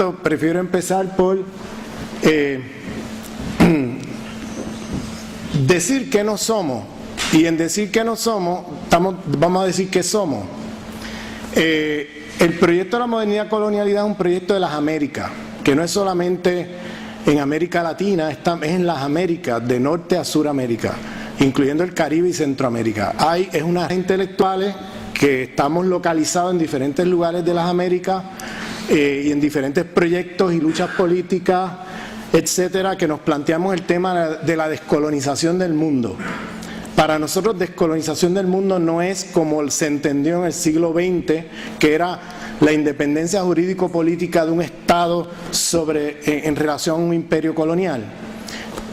esto, prefiero empezar por decir que no somos. Y en decir que no somos, vamos a decir que somos. El proyecto de la modernidad-colonialidad es un proyecto de las Américas, que no es solamente en América Latina, es en las Américas, de norte a Suramérica, incluyendo el Caribe y Centroamérica. Es unas intelectuales que estamos localizados en diferentes lugares de las Américas y en diferentes proyectos y luchas políticas, etcétera, que nos planteamos el tema de la descolonización del mundo. Para nosotros descolonización del mundo no es como se entendió en el siglo XX, que era la independencia jurídico-política de un Estado en relación a un imperio colonial,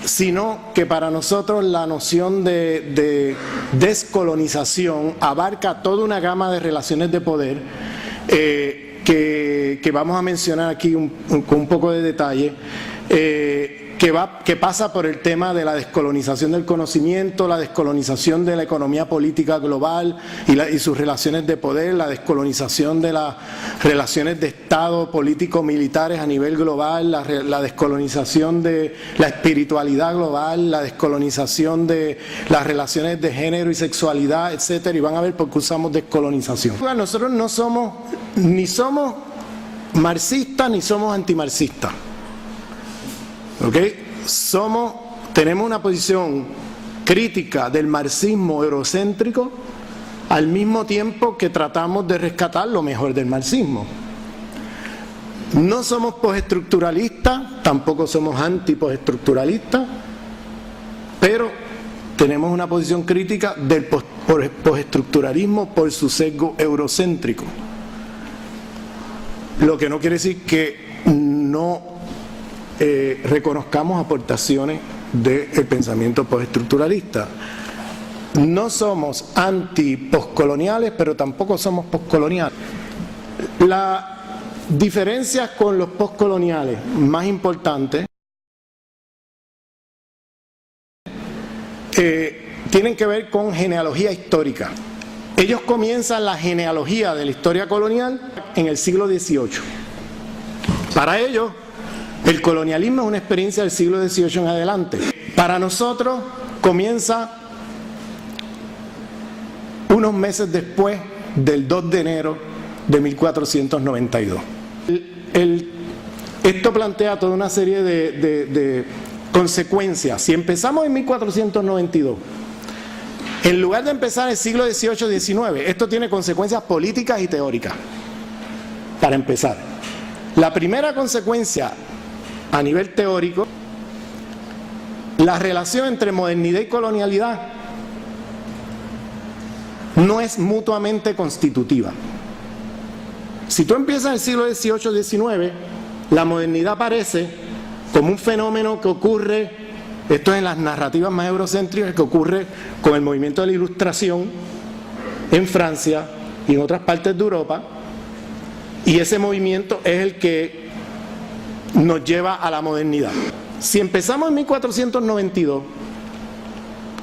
sino que para nosotros la noción de descolonización abarca toda una gama de relaciones de poder que vamos a mencionar aquí con un poco de detalle, que pasa por el tema de la descolonización del conocimiento, la descolonización de la economía política global y sus relaciones de poder, la descolonización de las relaciones de Estado político-militares a nivel global, la descolonización de la espiritualidad global, la descolonización de las relaciones de género y sexualidad, etcétera, y van a ver por qué usamos descolonización. Nosotros no somos marxistas ni somos antimarxistas. Tenemos una posición crítica del marxismo eurocéntrico al mismo tiempo que tratamos de rescatar lo mejor del marxismo. No somos postestructuralistas, tampoco somos anti-postestructuralistas, pero tenemos una posición crítica del postestructuralismo por su sesgo eurocéntrico. Lo que no quiere decir que no reconozcamos aportaciones del pensamiento postestructuralista. No somos anti-postcoloniales, pero tampoco somos postcoloniales. Las diferencias con los postcoloniales más importantes tienen que ver con genealogía histórica. Ellos comienzan la genealogía de la historia colonial en el siglo XVIII. Para ellos, el colonialismo es una experiencia del siglo XVIII en adelante. Para nosotros comienza unos meses después del 2 de enero de 1492. Esto plantea toda una serie de consecuencias. Si empezamos en 1492, en lugar de empezar el siglo XVIII-XIX, esto tiene consecuencias políticas y teóricas. Para empezar, la primera consecuencia a nivel teórico, la relación entre modernidad y colonialidad no es mutuamente constitutiva. Si tú empiezas en el siglo XVIII-XIX, la modernidad aparece como un fenómeno que ocurre, esto es en las narrativas más eurocéntricas, que ocurre con el movimiento de la Ilustración en Francia y en otras partes de Europa, y ese movimiento es el que nos lleva a la modernidad. Si empezamos en 1492,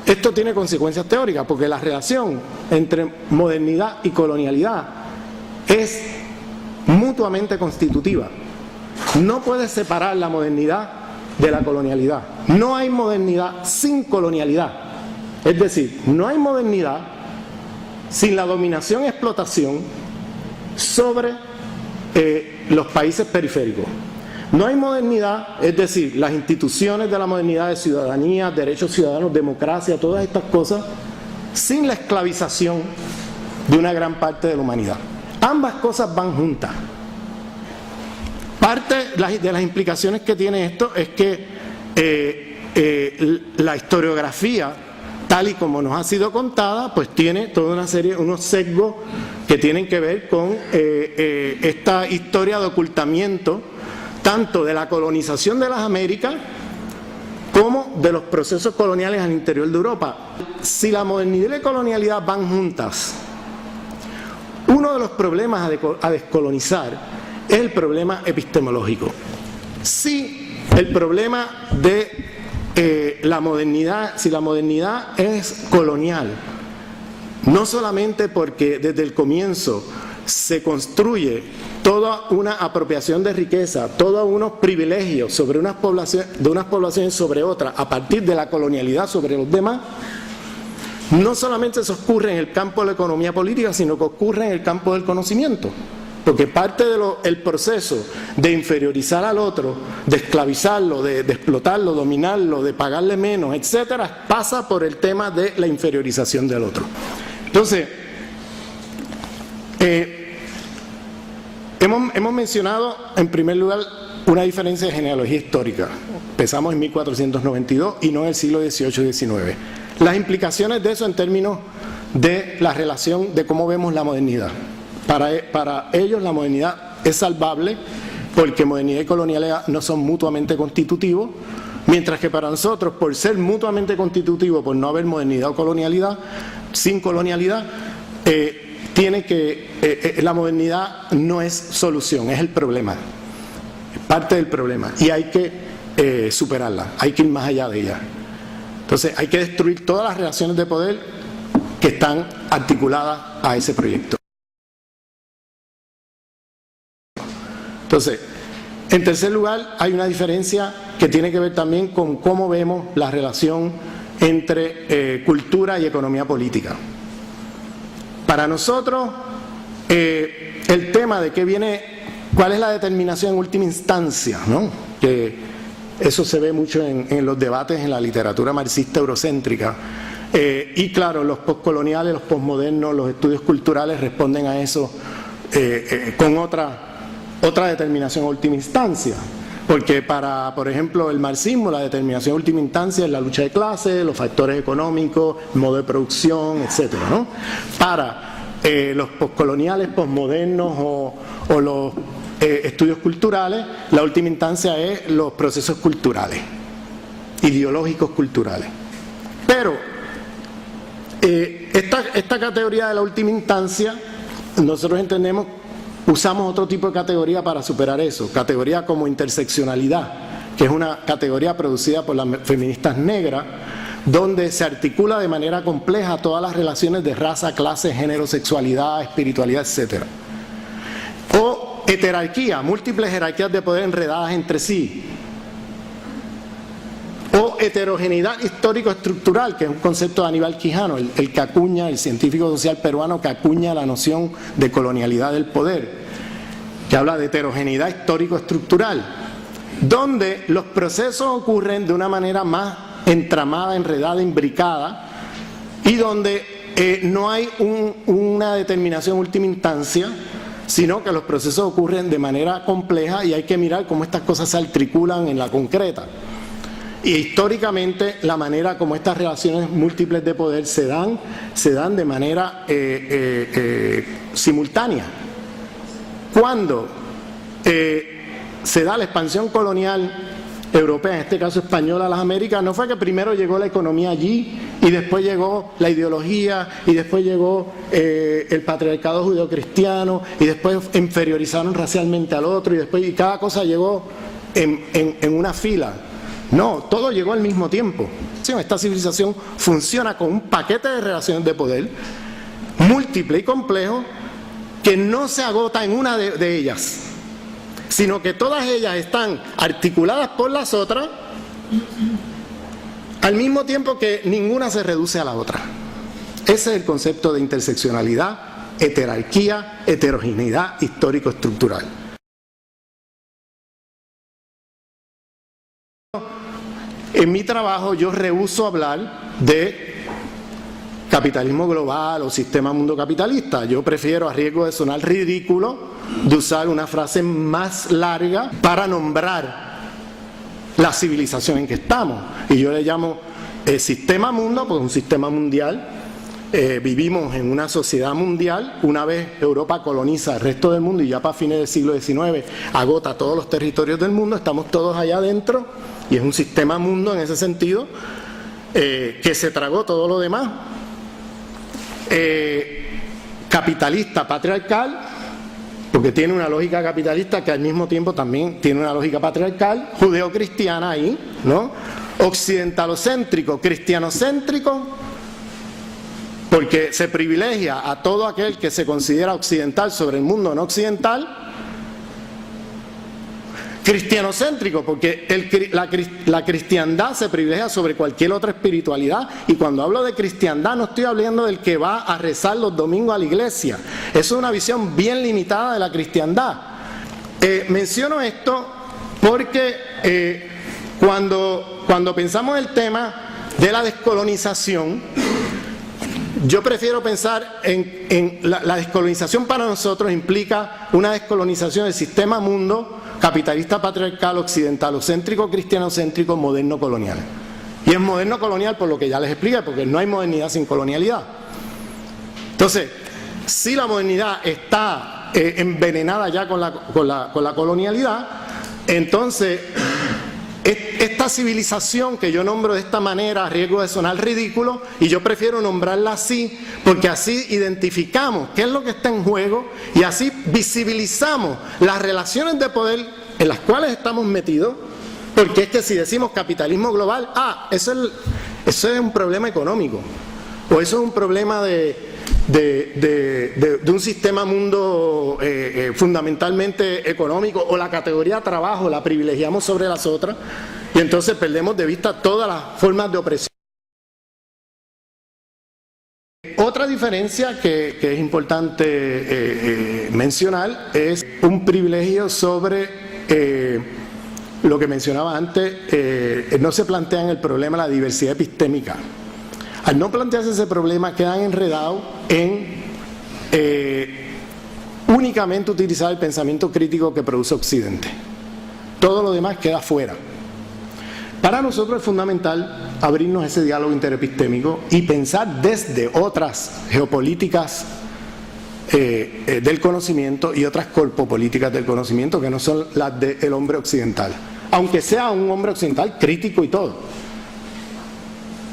esto tiene consecuencias teóricas, porque la relación entre modernidad y colonialidad es mutuamente constitutiva. No puedes separar la modernidad de la colonialidad. No hay modernidad sin colonialidad. Es decir, no hay modernidad sin la dominación y explotación sobre los países periféricos. No hay modernidad, es decir, las instituciones de la modernidad de ciudadanía, derechos ciudadanos, democracia, todas estas cosas, sin la esclavización de una gran parte de la humanidad. Ambas cosas van juntas. Parte de las implicaciones que tiene esto es que la historiografía, tal y como nos ha sido contada, pues tiene toda una serie, unos sesgos que tienen que ver con esta historia de ocultamiento, tanto de la colonización de las Américas como de los procesos coloniales al interior de Europa. Si la modernidad y la colonialidad van juntas, uno de los problemas a descolonizar es el problema epistemológico. Si el problema de la modernidad, si la modernidad es colonial, no solamente porque desde el comienzo se construye toda una apropiación de riqueza, todos unos privilegios sobre unas poblaciones sobre otras, a partir de la colonialidad sobre los demás, no solamente eso ocurre en el campo de la economía política, sino que ocurre en el campo del conocimiento. Porque parte del proceso de inferiorizar al otro, de esclavizarlo, de explotarlo, dominarlo, de pagarle menos, etcétera, pasa por el tema de la inferiorización del otro. Entonces, hemos mencionado en primer lugar una diferencia de genealogía histórica. Empezamos en 1492 y no en el siglo XVIII y XIX. Las implicaciones de eso en términos de la relación de cómo vemos la modernidad. Para ellos la modernidad es salvable porque modernidad y colonialidad no son mutuamente constitutivos, mientras que para nosotros, por ser mutuamente constitutivos, por no haber modernidad o colonialidad, sin colonialidad, la modernidad no es solución, es el problema, es parte del problema y hay que superarla, hay que ir más allá de ella. Entonces hay que destruir todas las relaciones de poder que están articuladas a ese proyecto. Entonces, en tercer lugar, hay una diferencia que tiene que ver también con cómo vemos la relación entre cultura y economía política. Para nosotros, el tema de qué viene, cuál es la determinación en última instancia, ¿no? Que eso se ve mucho en los debates en la literatura marxista eurocéntrica. Y claro, los postcoloniales, los postmodernos, los estudios culturales responden a eso con otra determinación en última instancia. Porque para, por ejemplo, el marxismo, la determinación en última instancia es la lucha de clases, los factores económicos, el modo de producción, etcétera, ¿no? Para los postcoloniales, postmodernos o los estudios culturales, la última instancia es los procesos culturales, ideológicos culturales. Pero esta categoría de la última instancia, nosotros entendemos, usamos otro tipo de categoría para superar eso, categoría como interseccionalidad, que es una categoría producida por las feministas negras, donde se articula de manera compleja todas las relaciones de raza, clase, género, sexualidad, espiritualidad, etc. O heterarquía, múltiples jerarquías de poder enredadas entre sí. O heterogeneidad histórico-estructural, que es un concepto de Aníbal Quijano, el que acuña, el científico social peruano que acuña la noción de colonialidad del poder, que habla de heterogeneidad histórico-estructural, donde los procesos ocurren de una manera más entramada, enredada, imbricada, y donde no hay una determinación en última instancia, sino que los procesos ocurren de manera compleja y hay que mirar cómo estas cosas se articulan en la concreta. Y históricamente la manera como estas relaciones múltiples de poder se dan de manera simultánea. Cuando se da la expansión colonial europea, en este caso española, a las Américas, no fue que primero llegó la economía allí y después llegó la ideología y después llegó el patriarcado judeocristiano y después inferiorizaron racialmente al otro y cada cosa llegó en una fila. No, todo llegó al mismo tiempo. Esta civilización funciona con un paquete de relaciones de poder múltiple y complejo que no se agota en una de ellas, sino que todas ellas están articuladas por las otras al mismo tiempo que ninguna se reduce a la otra. Ese es el concepto de interseccionalidad, heterarquía, heterogeneidad histórico-estructural. En mi trabajo yo rehúso hablar de capitalismo global o sistema mundo capitalista. Yo prefiero, a riesgo de sonar ridículo, de usar una frase más larga para nombrar la civilización en que estamos. Y yo le llamo sistema mundo, pues un sistema mundial. Vivimos en una sociedad mundial. Una vez Europa coloniza el resto del mundo y ya para fines del siglo XIX agota todos los territorios del mundo, estamos todos allá adentro y es un sistema mundo en ese sentido, que se tragó todo lo demás. Capitalista, patriarcal, porque tiene una lógica capitalista que al mismo tiempo también tiene una lógica patriarcal, judeocristiana ahí, ¿no? Occidentalocéntrico, cristianocéntrico, porque se privilegia a todo aquel que se considera occidental sobre el mundo no occidental, cristianocéntrico, porque la cristiandad se privilegia sobre cualquier otra espiritualidad, y cuando hablo de cristiandad no estoy hablando del que va a rezar los domingos a la iglesia. Eso es una visión bien limitada de la cristiandad. Menciono esto porque cuando pensamos el tema de la descolonización, yo prefiero pensar en la descolonización. Para nosotros implica una descolonización del sistema mundo capitalista, patriarcal, occidentalocéntrico, cristianocéntrico, moderno colonial. Y es moderno colonial por lo que ya les expliqué, porque no hay modernidad sin colonialidad. Entonces, si la modernidad está envenenada ya con la colonialidad, entonces esta civilización que yo nombro de esta manera, a riesgo de sonar ridículo, y yo prefiero nombrarla así, porque así identificamos qué es lo que está en juego y así visibilizamos las relaciones de poder en las cuales estamos metidos, porque es que si decimos capitalismo global, eso es un problema económico, o eso es un problema de un sistema mundo fundamentalmente económico, o la categoría trabajo la privilegiamos sobre las otras, y entonces perdemos de vista todas las formas de opresión. Otra diferencia que es importante mencionar es un privilegio sobre lo que mencionaba antes. No se plantean el problema de la diversidad epistémica. Al no plantearse ese problema, quedan enredados en únicamente utilizar el pensamiento crítico que produce Occidente. Todo lo demás queda fuera. Para nosotros es fundamental abrirnos ese diálogo interepistémico y pensar desde otras geopolíticas del conocimiento y otras corpopolíticas del conocimiento que no son las del hombre occidental, aunque sea un hombre occidental crítico y todo.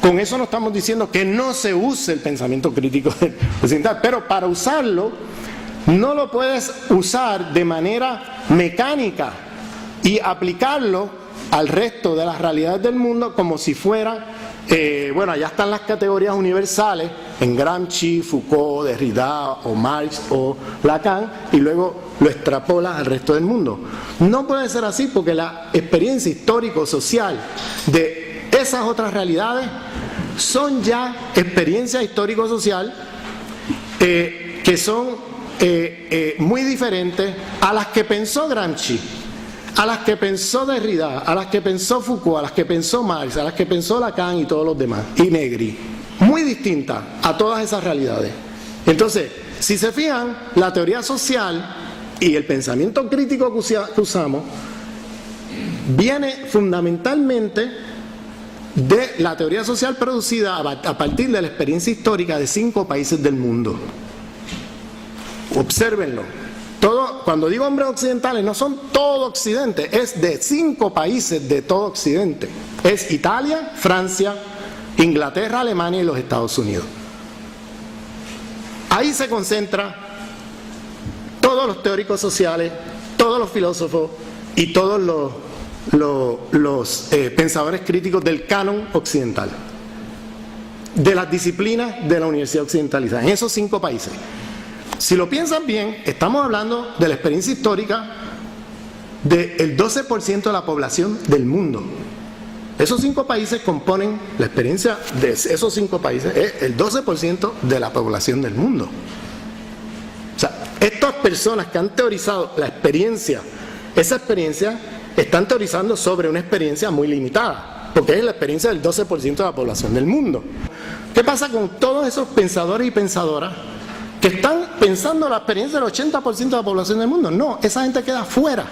Con eso no estamos diciendo que no se use el pensamiento crítico occidental, pero para usarlo no lo puedes usar de manera mecánica y aplicarlo al resto de las realidades del mundo como si fuera, allá están las categorías universales en Gramsci, Foucault, Derrida o Marx o Lacan, y luego lo extrapolas al resto del mundo. No puede ser así, porque la experiencia histórico-social de esas otras realidades son ya experiencias histórico-social que son muy diferentes a las que pensó Gramsci, a las que pensó Derrida, a las que pensó Foucault, a las que pensó Marx, a las que pensó Lacan y todos los demás, y Negri. Muy distinta a todas esas realidades. Entonces, si se fijan, la teoría social y el pensamiento crítico que usamos viene fundamentalmente de la teoría social producida a partir de la experiencia histórica de 5 países del mundo. Obsérvenlo. Cuando digo hombres occidentales, no son todo Occidente, es de 5 países de todo Occidente. Es Italia, Francia, Inglaterra, Alemania y los Estados Unidos. Ahí se concentra todos los teóricos sociales, todos los filósofos y todos los pensadores críticos del canon occidental, de las disciplinas de la Universidad Occidentalizada, en esos 5 países. Si lo piensan bien, estamos hablando de la experiencia histórica del 12% de la población del mundo. Esos 5 países componen la experiencia de esos 5 países, es el 12% de la población del mundo. O sea, estas personas que han teorizado la experiencia, esa experiencia, están teorizando sobre una experiencia muy limitada, porque es la experiencia del 12% de la población del mundo. ¿Qué pasa con todos esos pensadores y pensadoras que están pensando la experiencia del 80% de la población del mundo? No, esa gente queda fuera.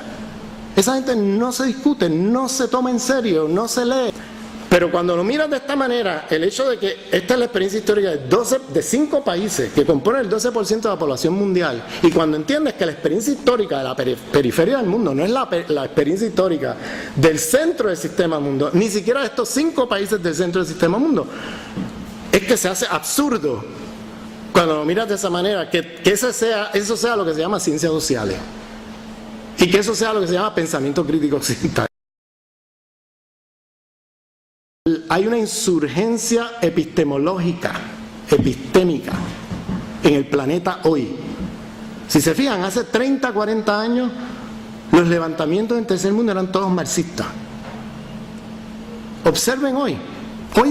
Esa gente no se discute, no se toma en serio, no se lee. Pero cuando lo miras de esta manera, el hecho de que esta es la experiencia histórica de 5 países que componen el 12% de la población mundial, y cuando entiendes que la experiencia histórica de la periferia del mundo no es la experiencia histórica del centro del sistema mundo, ni siquiera de estos 5 países del centro del sistema mundo, es que se hace absurdo cuando lo miras de esa manera, que eso sea lo que se llama ciencias sociales y que eso sea lo que se llama pensamiento crítico occidental. Hay una insurgencia epistémica en el planeta hoy. Si se fijan, hace 30, 40 años los levantamientos en tercer mundo eran todos marxistas. Observen hoy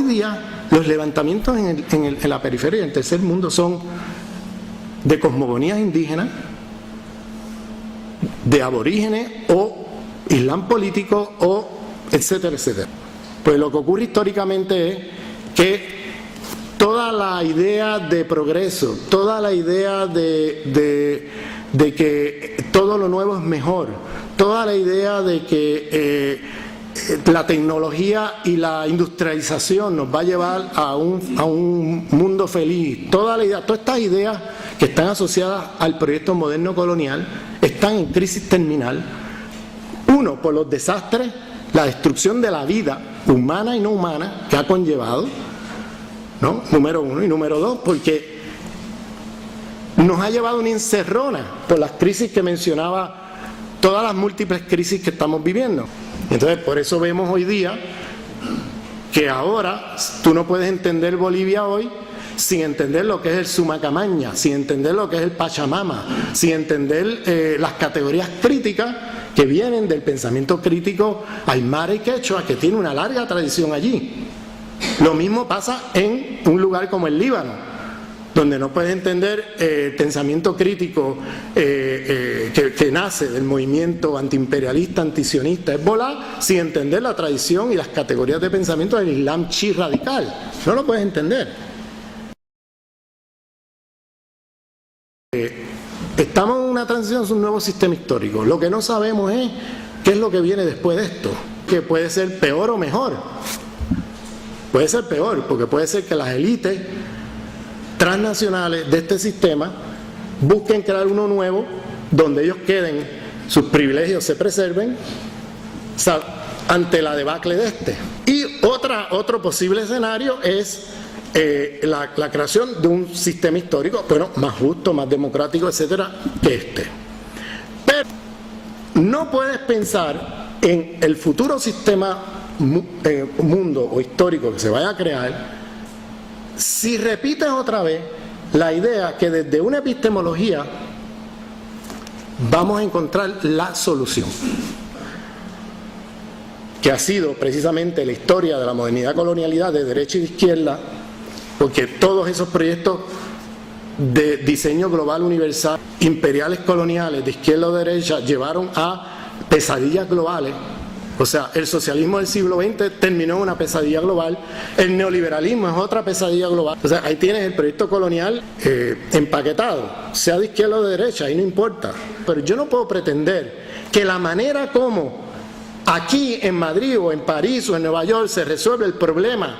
día los levantamientos en la periferia del tercer mundo son de cosmogonías indígenas, de aborígenes o islam político o etcétera, etcétera. Pues lo que ocurre históricamente es que toda la idea de progreso, toda la idea de que todo lo nuevo es mejor, toda la idea de que la tecnología y la industrialización nos va a llevar a un mundo feliz, todas estas ideas que están asociadas al proyecto moderno colonial están en crisis terminal. Uno, por los desastres, la destrucción de la vida humana y no humana que ha conllevado, ¿no? Número uno. Y número dos, porque nos ha llevado una encerrona por las crisis que mencionaba, todas las múltiples crisis que estamos viviendo. Entonces, por eso vemos hoy día que ahora tú no puedes entender Bolivia hoy sin entender lo que es el Sumacamaña, sin entender lo que es el Pachamama, sin entender las categorías críticas que vienen del pensamiento crítico aymara y quechua, que tiene una larga tradición allí. Lo mismo pasa en un lugar como el Líbano, donde no puedes entender el pensamiento crítico que nace del movimiento antiimperialista, antisionista, Hezbollah, sin entender la tradición y las categorías de pensamiento del Islam chií radical. No lo puedes entender. Estamos en una transición, es un nuevo sistema histórico. Lo que no sabemos es qué es lo que viene después de esto, que puede ser peor o mejor. Puede ser peor, porque puede ser que las élites transnacionales de este sistema busquen crear uno nuevo donde ellos queden, sus privilegios se preserven ante la debacle de este. Y otro posible escenario es la creación de un sistema histórico, bueno, más justo, más democrático, etcétera, que este. Pero no puedes pensar en el futuro sistema mundo o histórico que se vaya a crear si repites otra vez la idea que desde una epistemología vamos a encontrar la solución, que ha sido precisamente la historia de la modernidad colonialidad de derecha y de izquierda, porque todos esos proyectos de diseño global universal, imperiales coloniales de izquierda o derecha, llevaron a pesadillas globales. O sea, el socialismo del siglo XX terminó en una pesadilla global, el neoliberalismo es otra pesadilla global. O sea, ahí tienes el proyecto colonial empaquetado, sea de izquierda o de derecha, ahí no importa. Pero yo no puedo pretender que la manera como aquí en Madrid o en París o en Nueva York se resuelve el problema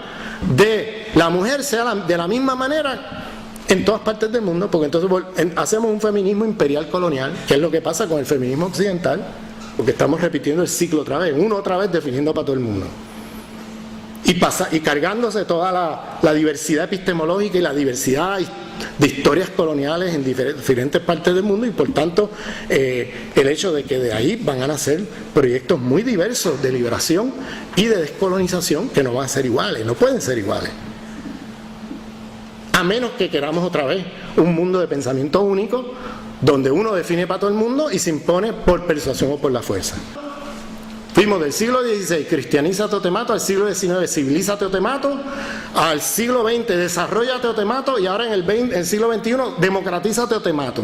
de la mujer sea de la misma manera en todas partes del mundo, porque entonces hacemos un feminismo imperial colonial, que es lo que pasa con el feminismo occidental, porque estamos repitiendo el ciclo otra vez definiendo para todo el mundo. Y cargándose toda la diversidad epistemológica y la diversidad de historias coloniales en diferentes partes del mundo, y por tanto el hecho de que de ahí van a nacer proyectos muy diversos de liberación y de descolonización que no van a ser iguales, no pueden ser iguales. A menos que queramos otra vez un mundo de pensamiento único, donde uno define para todo el mundo y se impone por persuasión o por la fuerza. Fuimos del siglo XVI, cristianízate o te mato, al siglo XIX, civilízate o te mato, al siglo XX, desarróllate o te mato, y ahora en el siglo XXI, democratízate o te mato.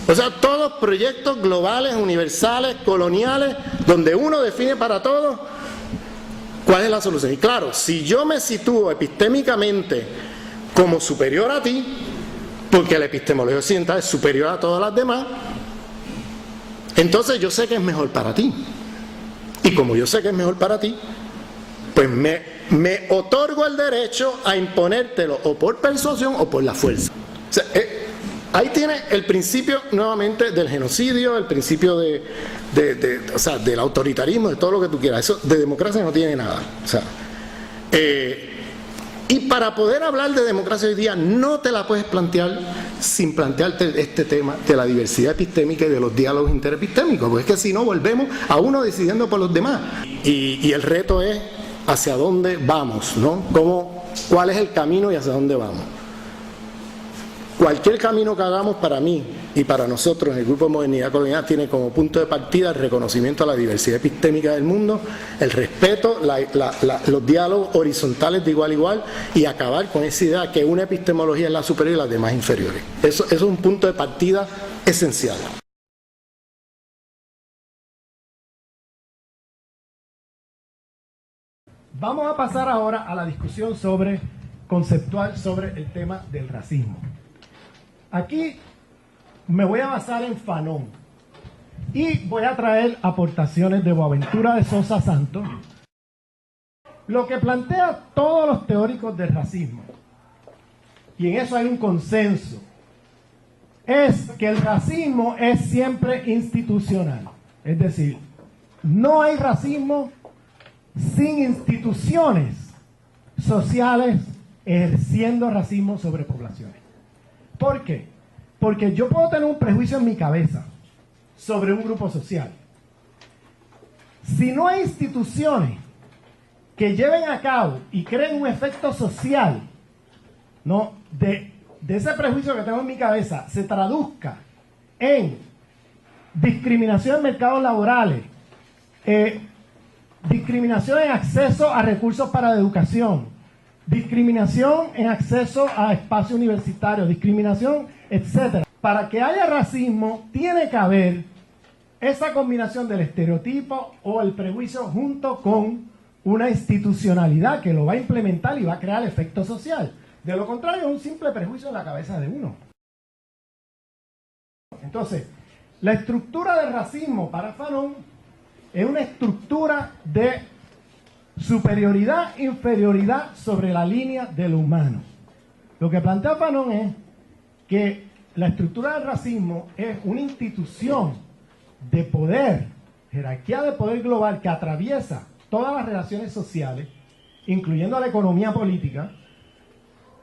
O sea, todos proyectos globales, universales, coloniales, donde uno define para todos cuál es la solución. Y claro, si yo me sitúo epistémicamente como superior a ti, porque la epistemología occidental es superior a todas las demás, entonces yo sé que es mejor para ti. Y como yo sé que es mejor para ti, pues me otorgo el derecho a imponértelo o por persuasión o por la fuerza. O sea, ahí tiene el principio nuevamente del genocidio, el principio o sea, del autoritarismo, de todo lo que tú quieras. Eso de democracia no tiene nada. O sea, y para poder hablar de democracia hoy día no te la puedes plantear sin plantearte este tema de la diversidad epistémica y de los diálogos interepistémicos, porque es que si no volvemos a uno decidiendo por los demás. Y el reto es hacia dónde vamos, ¿no? ¿Cuál es el camino y hacia dónde vamos? Cualquier camino que hagamos, para mí y para nosotros, el Grupo Modernidad Colonial tiene como punto de partida el reconocimiento a la diversidad epistémica del mundo, el respeto, los diálogos horizontales de igual a igual, y acabar con esa idea que una epistemología es la superior y las demás inferiores. Eso es un punto de partida esencial. Vamos a pasar ahora a la discusión conceptual sobre el tema del racismo. Aquí me voy a basar en Fanon y voy a traer aportaciones de Boaventura de Sosa Santos. Lo que plantea todos los teóricos del racismo, y en eso hay un consenso, es que el racismo es siempre institucional. Es decir, no hay racismo sin instituciones sociales ejerciendo racismo sobre poblaciones. ¿Por qué? Porque yo puedo tener un prejuicio en mi cabeza sobre un grupo social. Si no hay instituciones que lleven a cabo y creen un efecto social, ¿no?, de ese prejuicio que tengo en mi cabeza, se traduzca en discriminación en mercados laborales, discriminación en acceso a recursos para la educación, discriminación en acceso a espacios universitarios, discriminación, etcétera. Para que haya racismo, tiene que haber esa combinación del estereotipo o el prejuicio junto con una institucionalidad que lo va a implementar y va a crear efecto social. De lo contrario, es un simple prejuicio en la cabeza de uno. Entonces, la estructura del racismo para Fanon es una estructura de superioridad, inferioridad sobre la línea de lo humano. Lo que plantea Fanon es que la estructura del racismo es una institución de poder, jerarquía de poder global que atraviesa todas las relaciones sociales, incluyendo la economía política,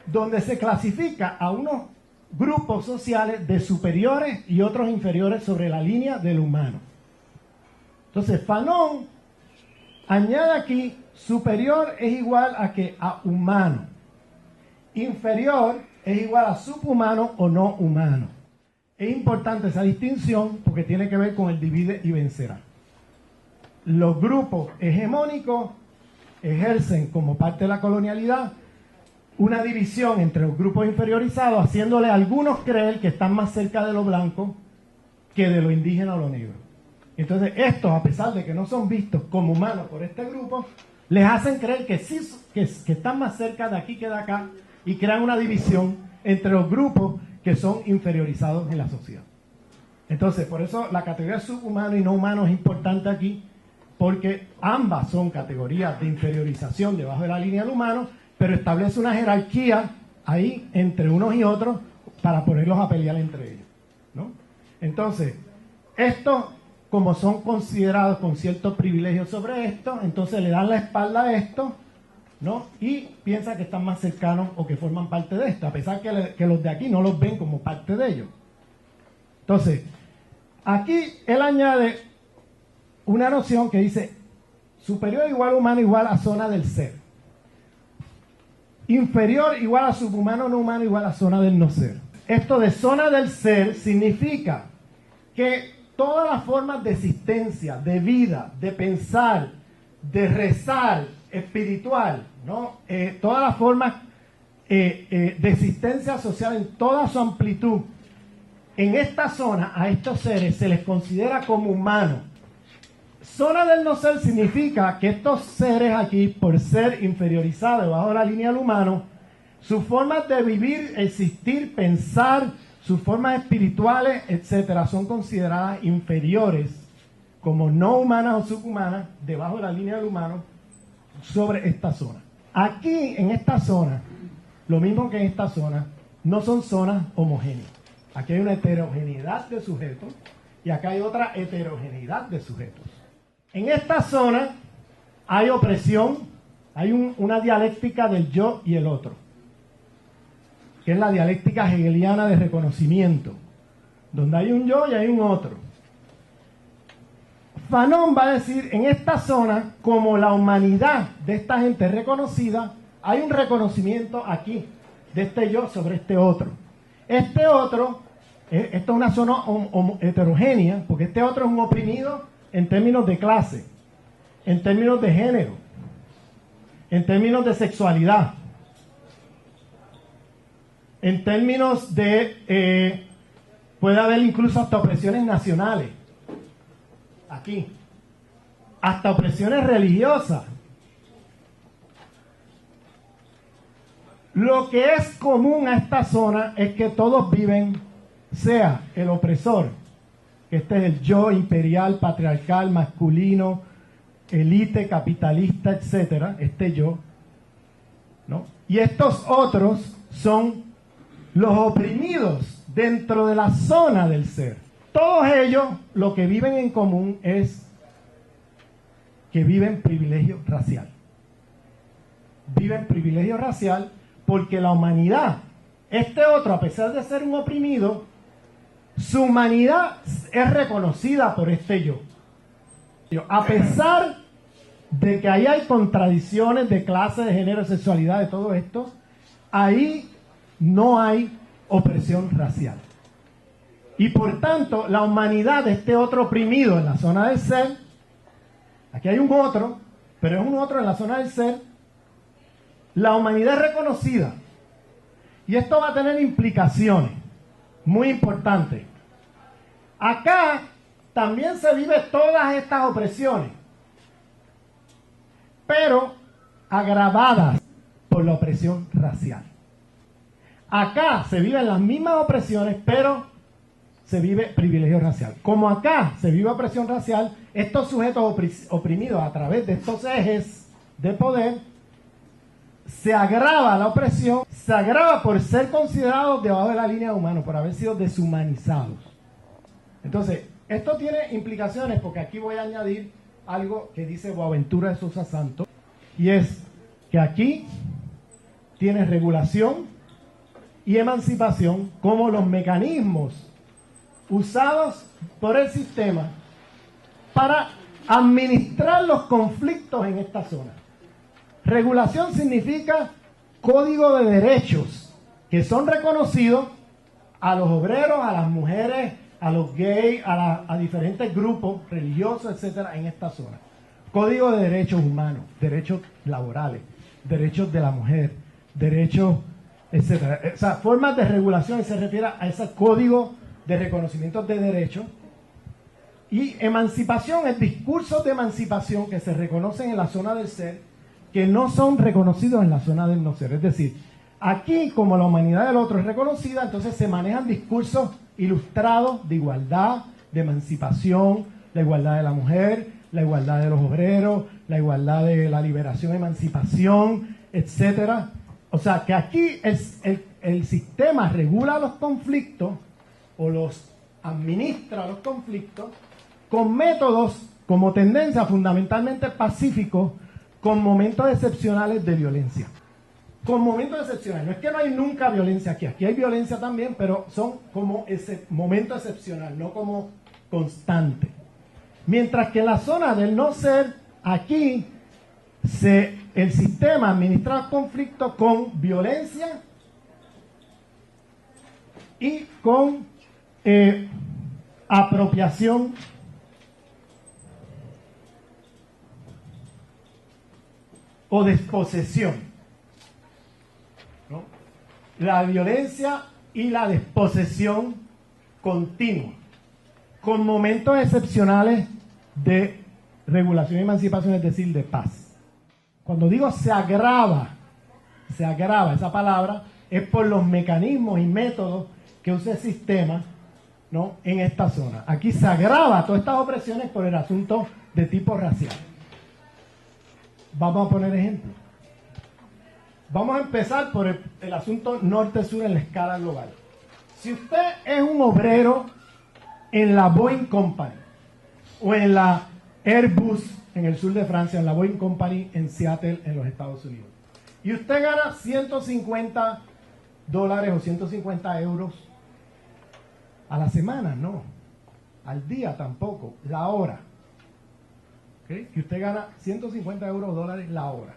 donde se clasifica a unos grupos sociales de superiores y otros inferiores sobre la línea del humano. Entonces, Fanon añade aquí, superior es igual a humano, inferior es igual a subhumano o no humano. Es importante esa distinción porque tiene que ver con el divide y vencerá. Los grupos hegemónicos ejercen como parte de la colonialidad una división entre los grupos inferiorizados, haciéndole a algunos creer que están más cerca de lo blanco que de lo indígena o lo negro. Entonces estos, a pesar de que no son vistos como humanos por este grupo, les hacen creer que sí, que están más cerca de aquí que de acá, y crean una división entre los grupos que son inferiorizados en la sociedad. Entonces, por eso la categoría subhumano y no humano es importante aquí, porque ambas son categorías de inferiorización debajo de la línea del humano, pero establece una jerarquía ahí entre unos y otros para ponerlos a pelear entre ellos, ¿no? Entonces, estos, como son considerados con ciertos privilegios sobre esto, entonces le dan la espalda a esto, ¿no? Y piensan que están más cercanos o que forman parte de esto, a pesar que los de aquí no los ven como parte de ellos. Entonces, aquí él añade una noción que dice superior igual a humano igual a zona del ser. Inferior igual a subhumano no humano igual a zona del no ser. Esto de zona del ser significa que todas las formas de existencia, de vida, de pensar, de rezar, espiritual, ¿no? Todas las formas de existencia social en toda su amplitud, en esta zona a estos seres se les considera como humanos. Zona del no ser significa que estos seres aquí, por ser inferiorizados bajo la línea del humano, sus formas de vivir, existir, pensar, sus formas espirituales, etcétera, son consideradas inferiores como no humanas o subhumanas debajo de la línea del humano sobre esta zona. Aquí, en esta zona, lo mismo que en esta zona, no son zonas homogéneas. Aquí hay una heterogeneidad de sujetos y acá hay otra heterogeneidad de sujetos. En esta zona hay opresión, hay una dialéctica del yo y el otro, que es la dialéctica hegeliana de reconocimiento, donde hay un yo y hay un otro. Fanon va a decir, en esta zona, como la humanidad de esta gente es reconocida, hay un reconocimiento aquí, de este yo sobre este otro. Este otro, esto es una zona heterogénea, porque este otro es un oprimido en términos de clase, en términos de género, en términos de sexualidad, en términos de, puede haber incluso hasta opresiones nacionales, aquí, hasta opresiones religiosas. Lo que es común a esta zona es que todos viven, sea el opresor, que este es el yo imperial, patriarcal, masculino, élite, capitalista, etcétera, este yo, ¿no? Y estos otros son los oprimidos dentro de la zona del ser. Todos ellos lo que viven en común es que viven privilegio racial. Viven privilegio racial porque la humanidad, este otro, a pesar de ser un oprimido, su humanidad es reconocida por este yo. A pesar de que ahí hay contradicciones de clase, de género, de sexualidad, de todo esto, ahí no hay opresión racial. Y por tanto, la humanidad de este otro oprimido en la zona del ser, aquí hay un otro, pero es un otro en la zona del ser, la humanidad es reconocida. Y esto va a tener implicaciones muy importantes. Acá también se vive todas estas opresiones, pero agravadas por la opresión racial. Acá se viven las mismas opresiones, pero se vive privilegio racial. Como acá se vive opresión racial, estos sujetos oprimidos a través de estos ejes de poder, se agrava la opresión, se agrava por ser considerados debajo de la línea de humanos, por haber sido deshumanizados. Entonces, esto tiene implicaciones porque aquí voy a añadir algo que dice Boaventura de Sousa Santos, y es que aquí tienes regulación y emancipación como los mecanismos usados por el sistema para administrar los conflictos en esta zona. Regulación significa código de derechos que son reconocidos a los obreros, a las mujeres, a los gays, a diferentes grupos religiosos, etcétera, en esta zona. Código de derechos humanos, derechos laborales, derechos de la mujer, derechos, etcétera. O sea, formas de regulación se refiere a ese código de reconocimiento de derechos. Y emancipación es discursos de emancipación que se reconocen en la zona del ser, que no son reconocidos en la zona del no ser. Es decir, aquí, como la humanidad del otro es reconocida, entonces se manejan discursos ilustrados de igualdad, de emancipación, la igualdad de la mujer, la igualdad de los obreros, la igualdad de la liberación, emancipación, etcétera. O sea, que aquí el sistema regula los conflictos o los administra los conflictos con métodos como tendencia fundamentalmente pacíficos, con momentos excepcionales de violencia. Con momentos excepcionales. No es que no hay nunca violencia aquí. Aquí hay violencia también, pero son como ese momento excepcional, no como constante. Mientras que en la zona del no ser, aquí el sistema administra el conflicto con violencia y con apropiación o desposesión, ¿no? La violencia y la desposesión continua, con momentos excepcionales de regulación y emancipación, es decir, de paz. Cuando digo se agrava, esa palabra es por los mecanismos y métodos que usa el sistema, ¿no?, en esta zona. Aquí se agrava todas estas opresiones por el asunto de tipo racial. Vamos a poner ejemplos. Vamos a empezar por el asunto norte-sur en la escala global. Si usted es un obrero en la Boeing Company o en la Airbus en el sur de Francia, en la Boeing Company en Seattle, en los Estados Unidos, y usted gana $150 o 150 euros a la semana, no, al día tampoco, la hora. ¿Okay? Y usted gana 150 euros dólares la hora.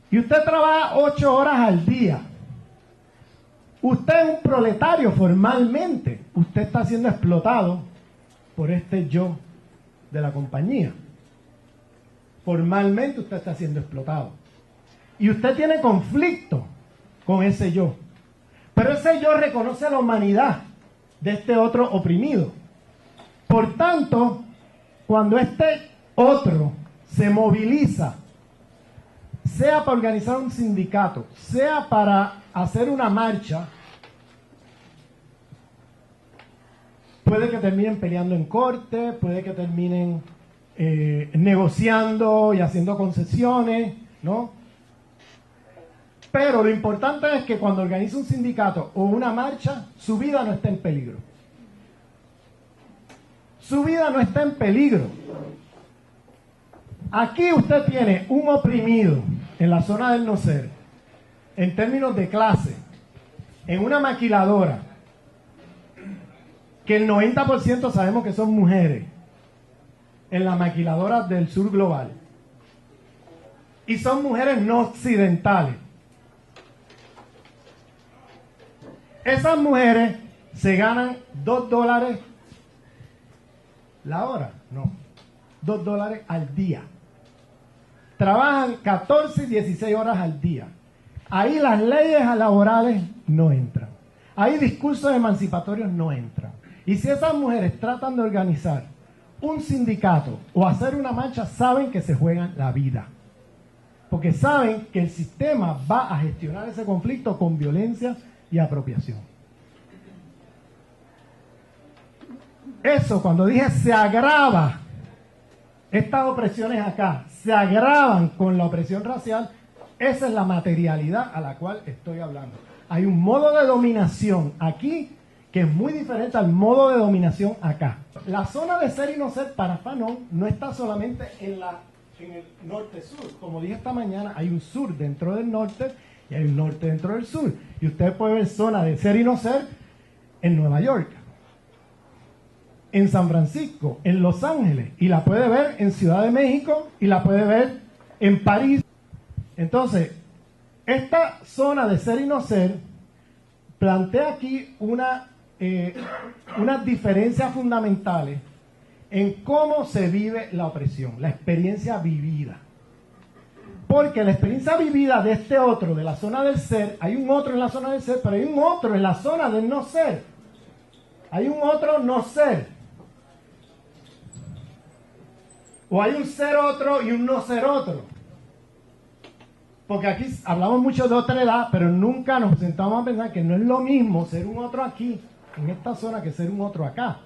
Y usted trabaja 8 horas al día. Usted es un proletario formalmente. Usted está siendo explotado por este yo de la compañía. Formalmente usted está siendo explotado. Y usted tiene conflicto con ese yo. Pero ese yo reconoce la humanidad de este otro oprimido. Por tanto, cuando este otro se moviliza, sea para organizar un sindicato, sea para hacer una marcha, puede que terminen peleando en corte, puede que terminen negociando y haciendo concesiones, ¿no? Pero lo importante es que cuando organiza un sindicato o una marcha, su vida no está en peligro. Su vida no está en peligro. Aquí usted tiene un oprimido en la zona del no ser, en términos de clase, en una maquiladora, que el 90% sabemos que son mujeres, en las maquiladoras del sur global. Y son mujeres no occidentales. Esas mujeres se ganan $2 la hora, no, $2 al día. Trabajan 14 y 16 horas al día. Ahí las leyes laborales no entran. Ahí discursos emancipatorios no entran. Y si esas mujeres tratan de organizar un sindicato o hacer una marcha, saben que se juegan la vida. Porque saben que el sistema va a gestionar ese conflicto con violencia y apropiación. Eso, cuando dije se agrava, estas opresiones acá se agravan con la opresión racial, esa es la materialidad a la cual estoy hablando. Hay un modo de dominación aquí que es muy diferente al modo de dominación acá. La zona de ser y no ser para Fanon no está solamente en el norte-sur. Como dije esta mañana, hay un sur dentro del norte y hay un norte dentro del sur. Y usted puede ver zona de ser y no ser en Nueva York, en San Francisco, en Los Ángeles, y la puede ver en Ciudad de México y la puede ver en París. Entonces, esta zona de ser y no ser plantea aquí unas diferencias fundamentales en cómo se vive la opresión, la experiencia vivida. Porque la experiencia vivida de este otro, de la zona del ser, hay un otro en la zona del ser, pero hay un otro en la zona del no ser. Hay un otro no ser. O hay un ser otro y un no ser otro. Porque aquí hablamos mucho de otra edad, pero nunca nos sentamos a pensar que no es lo mismo ser un otro aquí, en esta zona, que ser un otro acá.